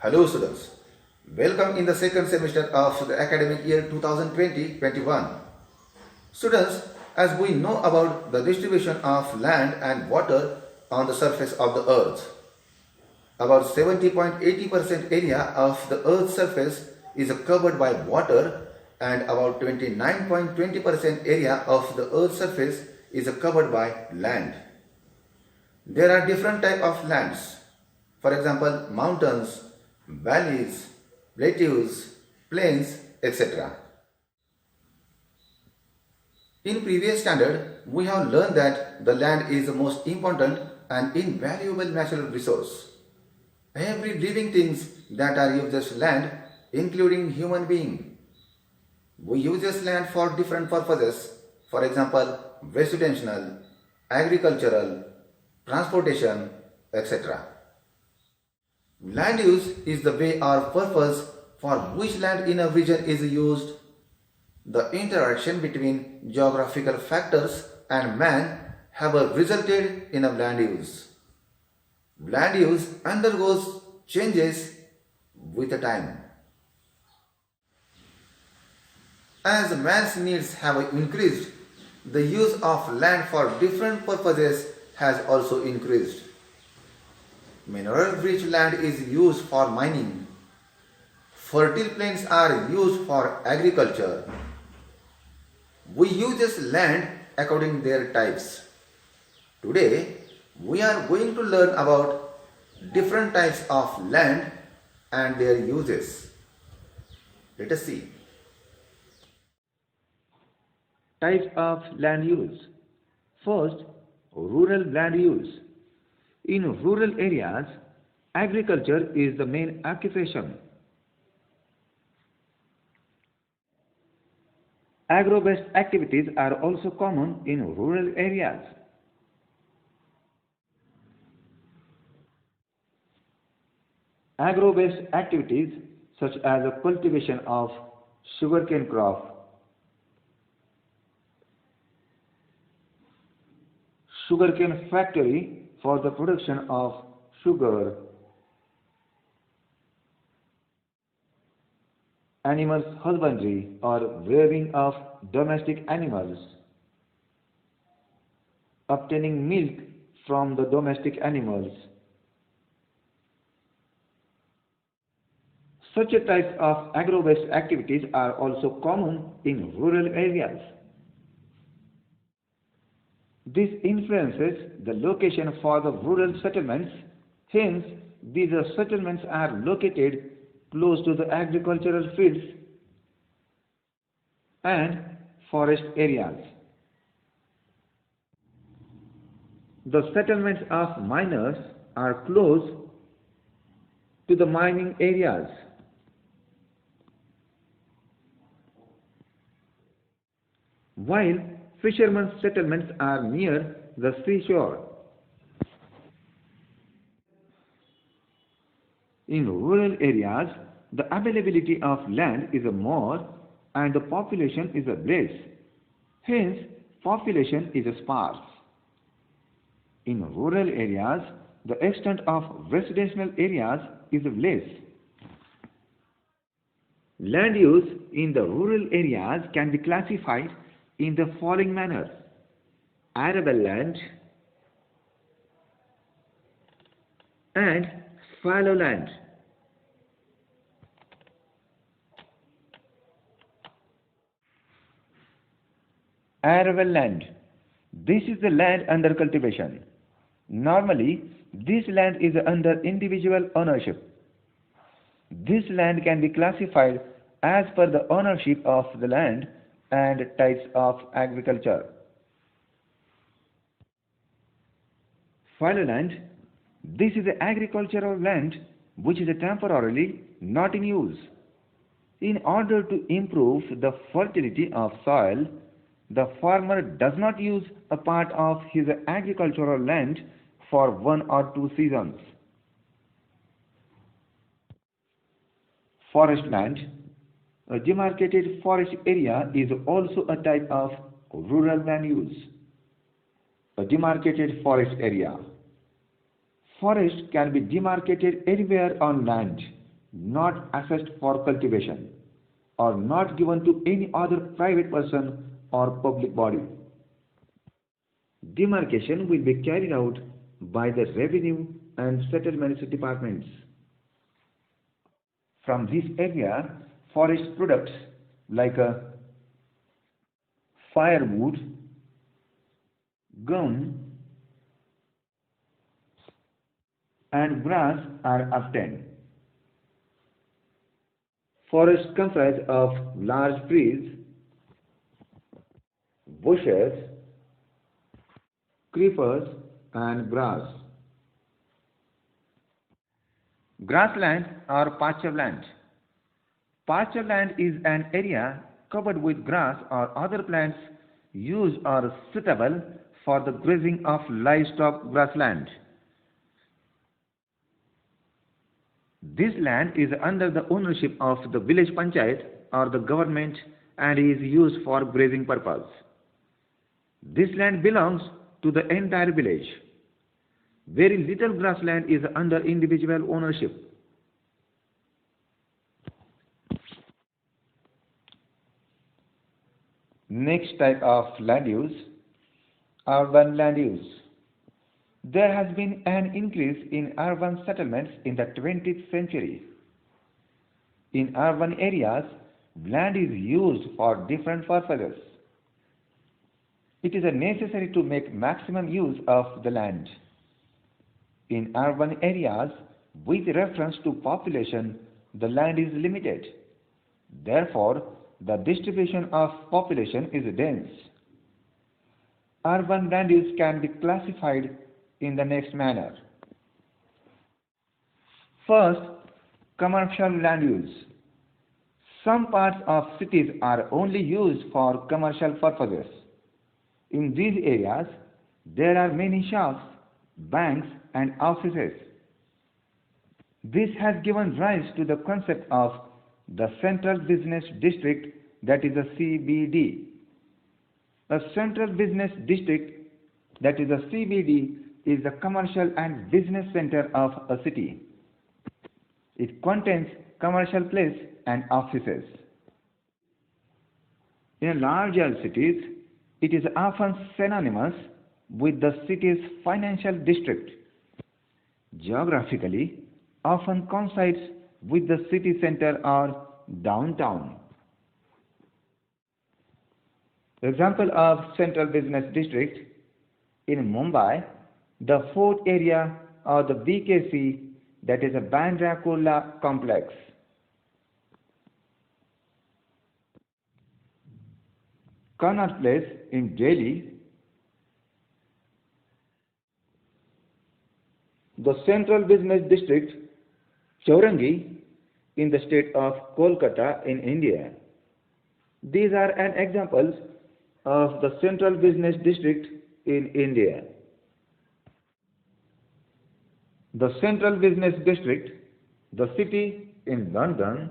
Hello students, welcome in the second semester of the academic year 2020-21. Students, as we know about the distribution of land and water on the surface of the earth, about 70.80% area of the earth's surface is covered by water and about 29.20% area of the earth's surface is covered by land. There are different types of lands. For example, mountains, valleys, plateaus, plains, etc. In previous standard, we have learned that the land is the most important and invaluable natural resource. Every living things that are uses land, including human being. We uses land for different purposes. For example, residential, agricultural, transportation, etc. Land use is the way or purpose for which land in a region is used. The interaction between geographical factors and man have resulted in a land use. Land use undergoes changes with the time. As man's needs have increased, the use of land for different purposes has also increased. Mineral-rich land is used for mining. Fertile plains are used for agriculture. We use land according to their types. Today, we are going to learn about different types of land and their uses. Let us see. Types of land use. First, rural land use. In rural areas, agriculture is the main occupation. Agro-based activities are also common in rural areas. Agro-based activities such as the cultivation of sugarcane crop, sugarcane factory for the production of sugar, animals husbandry or rearing of domestic animals, obtaining milk from the domestic animals. Such types of agro-based activities are also common in rural areas. This influences the location for the rural settlements. Hence, these settlements are located close to the agricultural fields and forest areas. The settlements of miners are close to the mining areas. While fishermen's settlements are near the seashore. In rural areas, the availability of land is more and the population is less. Hence, population is sparse. In rural areas, the extent of residential areas is less. Land use in the rural areas can be classified in the following manner: arable land and fallow land. Arable land. This is the land under cultivation. Normally, this land is under individual ownership. This land can be classified as per the ownership of the land and types of agriculture. Fallow land. This is agricultural land which is temporarily not in use. In order to improve the fertility of soil, the farmer does not use a part of his agricultural land for 1 or 2 seasons. Forest land. A demarcated forest area is also a type of rural land use. A demarcated forest area. Forest can be demarcated anywhere on land. not assessed for cultivation, or not given to any other private person or public body. Demarcation will be carried out by the revenue and settlements departments. From this area, forest products like firewood, gum, and grass are obtained. Forests comprise of large trees, bushes, creepers, and grass. Grassland or pasture land. Pasture land is an area covered with grass or other plants used or suitable for the grazing of livestock grassland. This land is under the ownership of the village panchayat or the government and is used for grazing purpose. This land belongs to the entire village. Very little grassland is under individual ownership. Next type of land use, urban land use. There has been an increase in urban settlements in the 20th century. In urban areas, land is used for different purposes. It is necessary to make maximum use of the land. In urban areas, with reference to population, the land is limited. Therefore, the distribution of population is dense. Urban land use can be classified in the next manner. First, commercial land use. Some parts of cities are only used for commercial purposes. In these areas, there are many shops, banks, and offices. This has given rise to the concept of the Central Business District, that is a CBD. A Central Business District, that is a CBD, is the commercial and business center of a city. It contains commercial place and offices. In larger cities, it is often synonymous with the city's financial district. Geographically, often coincides with the city center or downtown. Example of Central Business District: in Mumbai, the Fort area or the BKC, that is a Bandra Kurla complex. Connaught Place in Delhi, the Central Business District, Chaurangi, in the state of Kolkata in India. These are an examples of the Central Business District in India. The Central Business District, the city in London,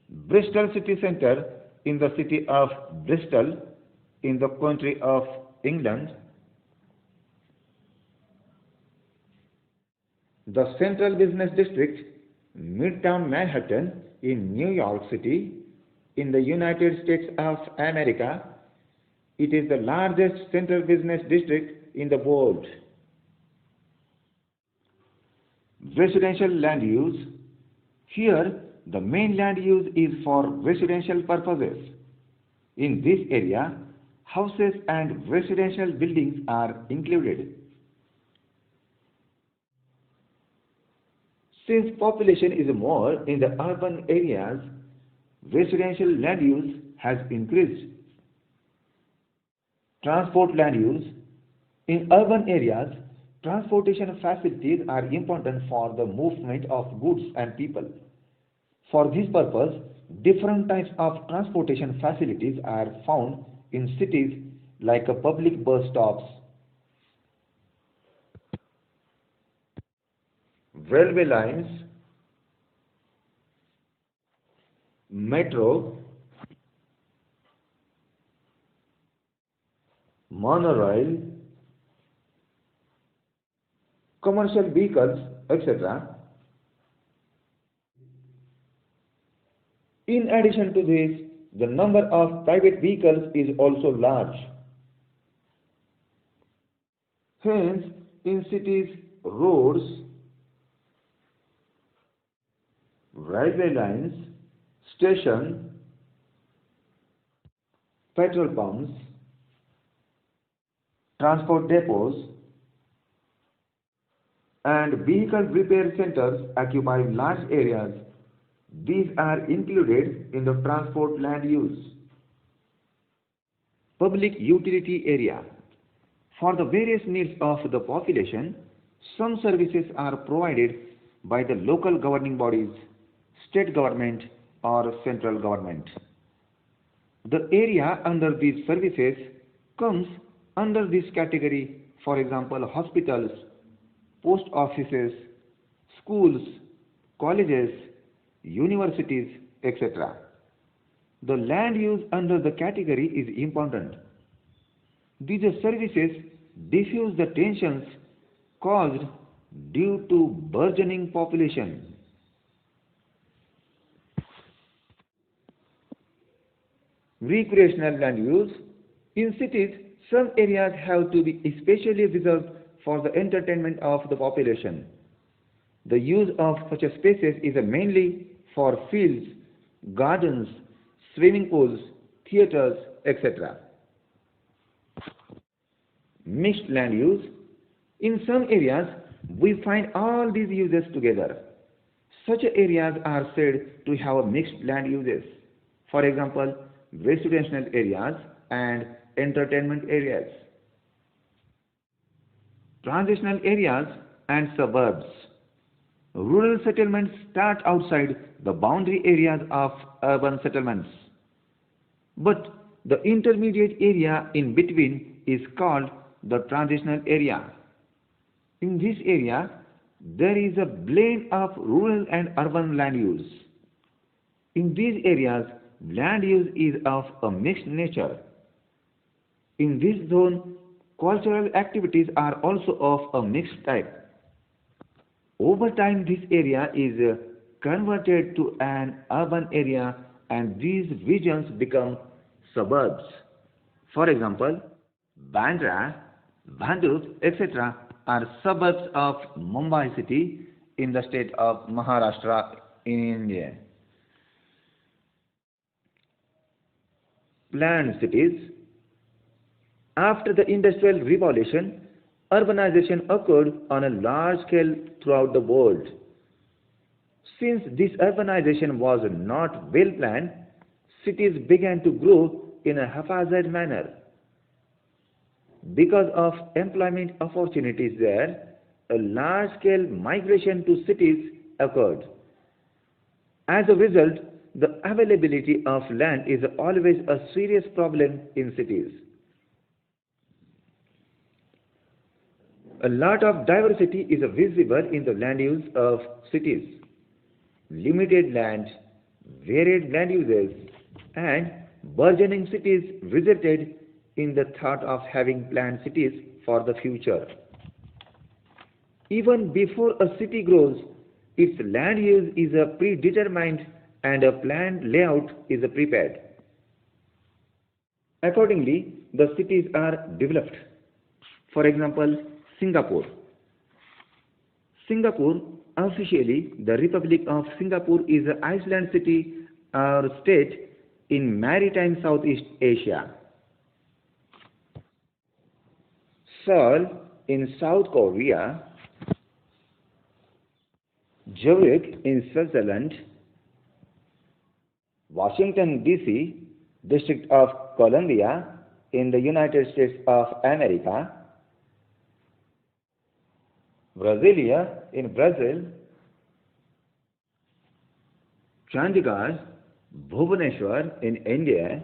Bristol City Centre in the city of Bristol in the country of England, the Central Business District, Midtown Manhattan in New York City in the United States of America. It is the largest central business district in the world. Residential land use. Here, the main land use is for residential purposes. In this area, houses and residential buildings are included. Since population is more in the urban areas, residential land use has increased. Transport land use. In urban areas, transportation facilities are important for the movement of goods and people. For this purpose, different types of transportation facilities are found in cities like public bus stops, railway lines, metro, monorail, commercial vehicles, etc. In addition to this, the number of private vehicles is also large. Hence, in cities, roads, railway lines, stations, petrol pumps, transport depots, and vehicle repair centers occupy large areas. These are included in the transport land use. Public utility area. For the various needs of the population, some services are provided by the local governing bodies, state government, or central government. The area under these services comes under this category, for example, hospitals, post offices, schools, colleges, universities, etc. The land use under the category is important. These services diffuse the tensions caused due to burgeoning population. Recreational land use. In cities, some areas have to be especially reserved for the entertainment of the population. The use of such spaces is mainly for fields, gardens, swimming pools, theatres, etc. Mixed land use. In some areas, we find all these uses together. Such areas are said to have mixed land uses. For example, residential areas and entertainment areas. Transitional areas and suburbs. Rural settlements start outside the boundary areas of urban settlements. But the intermediate area in between is called the transitional area. In this area, there is a blend of rural and urban land use. In these areas, land use is of a mixed nature. In this zone, cultural activities are also of a mixed type. Over time, this area is converted to an urban area and these regions become suburbs. For example, Bandra, Bhandup, etc. are suburbs of Mumbai city in the state of Maharashtra in India. Planned cities. After the Industrial Revolution, urbanization occurred on a large scale throughout the world. Since this urbanization was not well planned, cities began to grow in a haphazard manner. Because of employment opportunities there, a large scale migration to cities occurred. As a result, the availability of land is always a serious problem in cities. A lot of diversity is visible in the land use of cities. Limited land, varied land uses, and burgeoning cities resulted in the thought of having planned cities for the future. Even before a city grows, its land use is predetermined and a planned layout is prepared. Accordingly, the cities are developed. For example, Singapore. Singapore, officially the Republic of Singapore, is an island city or state in maritime Southeast Asia. Seoul in South Korea, Zurich in Switzerland, Washington DC, District of Columbia in the United States of America, Brasilia in Brazil, Chandigarh, Bhubaneswar in India,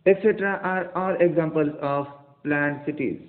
etc. are all examples of planned cities.